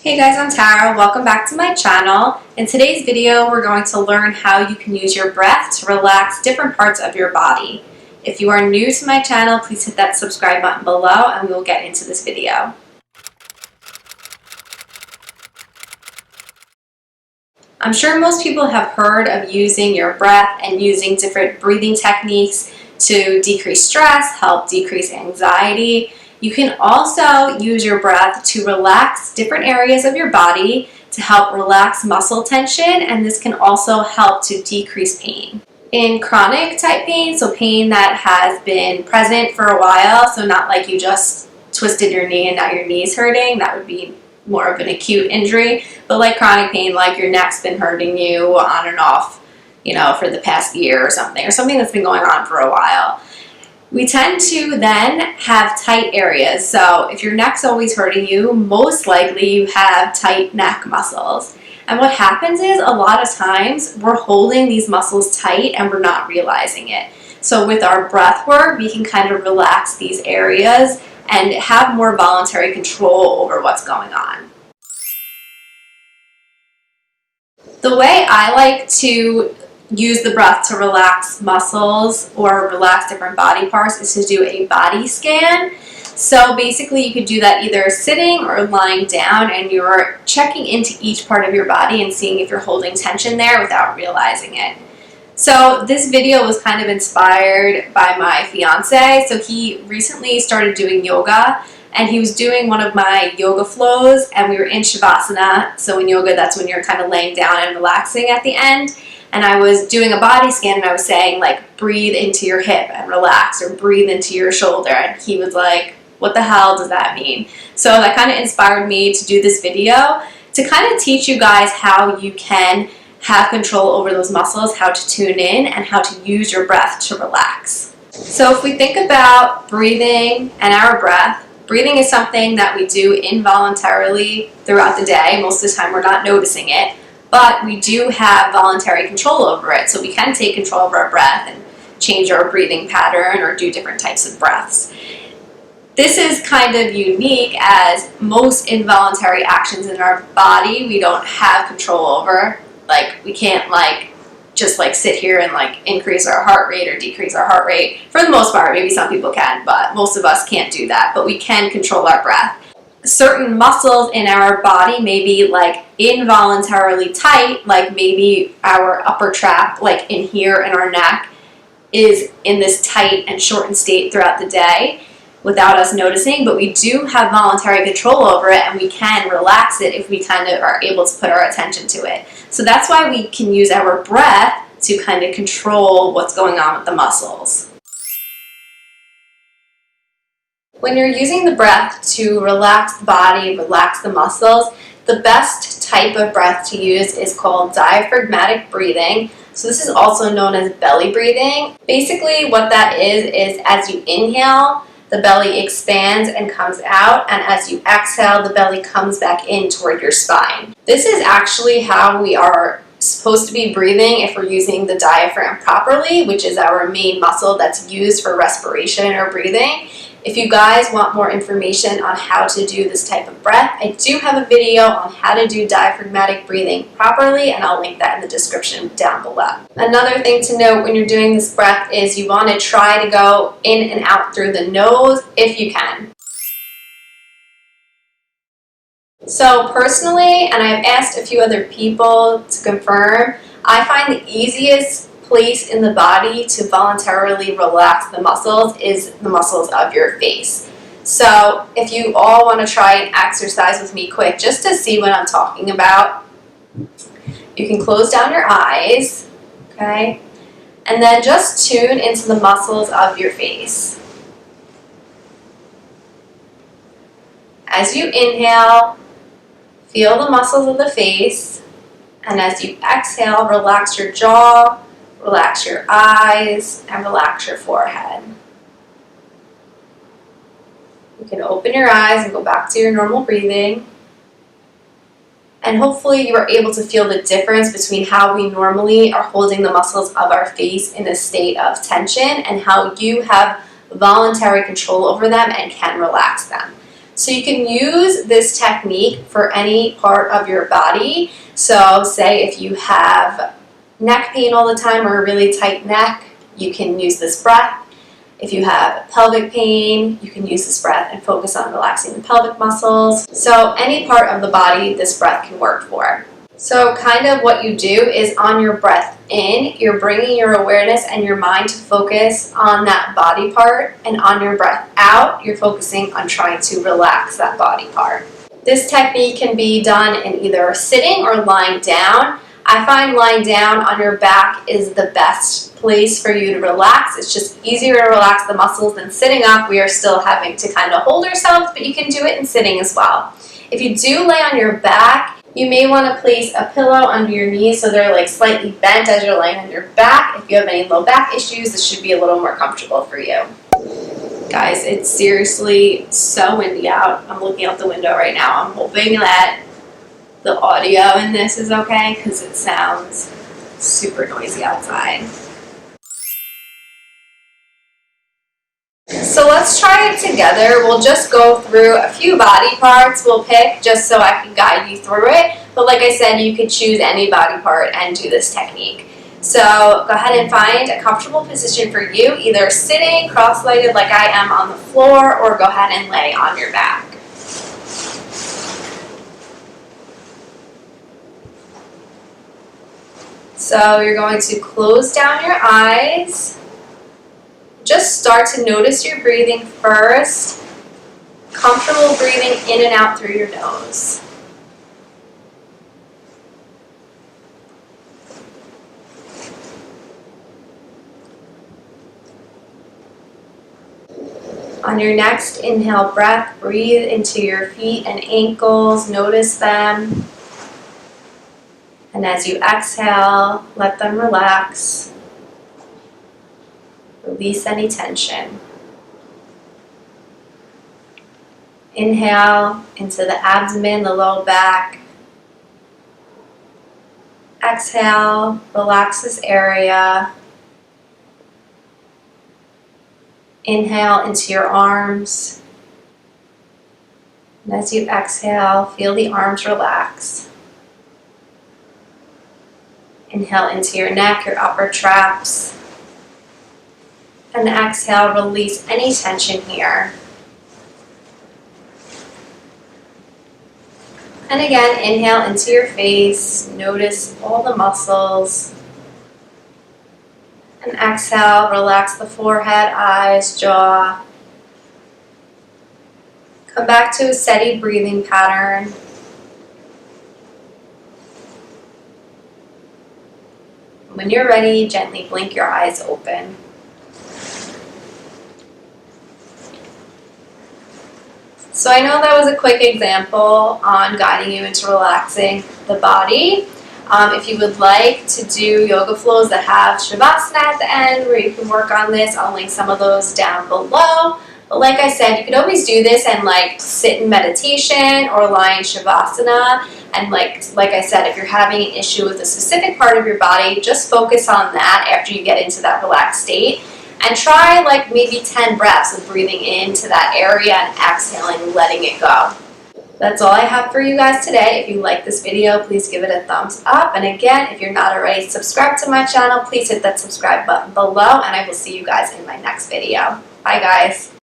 Hey guys, I'm Tara. Welcome back to my channel. In today's video, we're going to learn how you can use your breath to relax different parts of your body. If you are new to my channel, please hit that subscribe button below and we'll get into this video. I'm sure most people have heard of using your breath and using different breathing techniques to decrease stress, help decrease anxiety. You can also use your breath to relax different areas of your body to help relax muscle tension, and this can also help to decrease pain. In chronic type pain, so pain that has been present for a while, so not like you just twisted your knee and now your knee's hurting, that would be more of an acute injury, but like chronic pain, like your neck's been hurting you on and off, for the past year or something that's been going on for a while. We tend to then have tight areas. So if your neck's always hurting you, most likely you have tight neck muscles. And what happens is a lot of times we're holding these muscles tight and we're not realizing it. So with our breath work, we can kind of relax these areas and have more voluntary control over what's going on. The way I like to use the breath to relax muscles or relax different body parts is to do a body scan. So basically you could do that either sitting or lying down, and you're checking into each part of your body and seeing if you're holding tension there without realizing it. So this video was kind of inspired by my fiance. So he recently started doing yoga, and he was doing one of my yoga flows, and we were in savasana. So in yoga, that's when you're kind of laying down and relaxing at the end. And I was doing a body scan and I was saying, like, breathe into your hip and relax, or breathe into your shoulder. And he was like, what the hell does that mean? So that kind of inspired me to do this video to kind of teach you guys how you can have control over those muscles, how to tune in, and how to use your breath to relax. So if we think about breathing and our breath, breathing is something that we do involuntarily throughout the day. Most of the time we're not noticing it. But we do have voluntary control over it, so we can take control of our breath and change our breathing pattern or do different types of breaths. This is kind of unique, as most involuntary actions in our body we don't have control over. Like, we can't just sit here and increase our heart rate or decrease our heart rate. For the most part, maybe some people can, but most of us can't do that. But we can control our breath. Certain muscles in our body may be involuntarily tight, like maybe our upper trap, like in here in our neck, is in this tight and shortened state throughout the day without us noticing, but we do have voluntary control over it, and we can relax it if we kind of are able to put our attention to it. So that's why we can use our breath to kind of control what's going on with the muscles. When you're using the breath to relax the body, relax the muscles, the best type of breath to use is called diaphragmatic breathing. So this is also known as belly breathing. Basically what that is as you inhale, the belly expands and comes out, and as you exhale, the belly comes back in toward your spine. This is actually how we are supposed to be breathing if we're using the diaphragm properly, which is our main muscle that's used for respiration or breathing. If you guys want more information on how to do this type of breath, I do have a video on how to do diaphragmatic breathing properly, and I'll link that in the description down below. Another thing to note when you're doing this breath is you want to try to go in and out through the nose if you can. So personally, and I've asked a few other people to confirm, I find the easiest place in the body to voluntarily relax the muscles is the muscles of your face. So if you all want to try and exercise with me quick, just to see what I'm talking about, you can close down your eyes, okay? And then just tune into the muscles of your face. As you inhale, feel the muscles of the face, and as you exhale, relax your jaw, relax your eyes, and relax your forehead. You can open your eyes and go back to your normal breathing. And hopefully you are able to feel the difference between how we normally are holding the muscles of our face in a state of tension and how you have voluntary control over them and can relax them. So you can use this technique for any part of your body. So say if you have neck pain all the time or a really tight neck, you can use this breath. If you have pelvic pain, you can use this breath and focus on relaxing the pelvic muscles. So any part of the body this breath can work for. So kind of what you do is on your breath in, you're bringing your awareness and your mind to focus on that body part, and on your breath out, you're focusing on trying to relax that body part. This technique can be done in either sitting or lying down. I find lying down on your back is the best place for you to relax. It's just easier to relax the muscles than sitting up. We are still having to kind of hold ourselves, but you can do it in sitting as well. If you do lay on your back, you may want to place a pillow under your knees so they're like slightly bent as you're laying on your back. If you have any low back issues, this should be a little more comfortable for you. Guys, it's seriously so windy out. I'm looking out the window right now. I'm hoping that the audio in this is okay because it sounds super noisy outside. So let's try it together. We'll just go through a few body parts we'll pick just so I can guide you through it. But like I said, you could choose any body part and do this technique. So go ahead and find a comfortable position for you, either sitting cross-legged like I am on the floor, or go ahead and lay on your back. So you're going to close down your eyes. Just start to notice your breathing first. Comfortable breathing in and out through your nose. On your next inhale breath, breathe into your feet and ankles. Notice them. And as you exhale, let them relax. Release any tension. Inhale into the abdomen, the low back. Exhale, relax this area. Inhale into your arms. And as you exhale, feel the arms relax. Inhale into your neck, your upper traps. And exhale, release any tension here. And again, inhale into your face. Notice all the muscles. And exhale, relax the forehead, eyes, jaw. Come back to a steady breathing pattern. When you're ready, gently blink your eyes open. So I know that was a quick example on guiding you into relaxing the body. If you would like to do yoga flows that have savasana at the end where you can work on this, I'll link some of those down below. But like I said, you could always do this and like sit in meditation or lie in shavasana. And like I said, if you're having an issue with a specific part of your body, just focus on that after you get into that relaxed state. And try like maybe 10 breaths of breathing into that area and exhaling, letting it go. That's all I have for you guys today. If you like this video, please give it a thumbs up. And again, if you're not already subscribed to my channel, please hit that subscribe button below. And I will see you guys in my next video. Bye guys.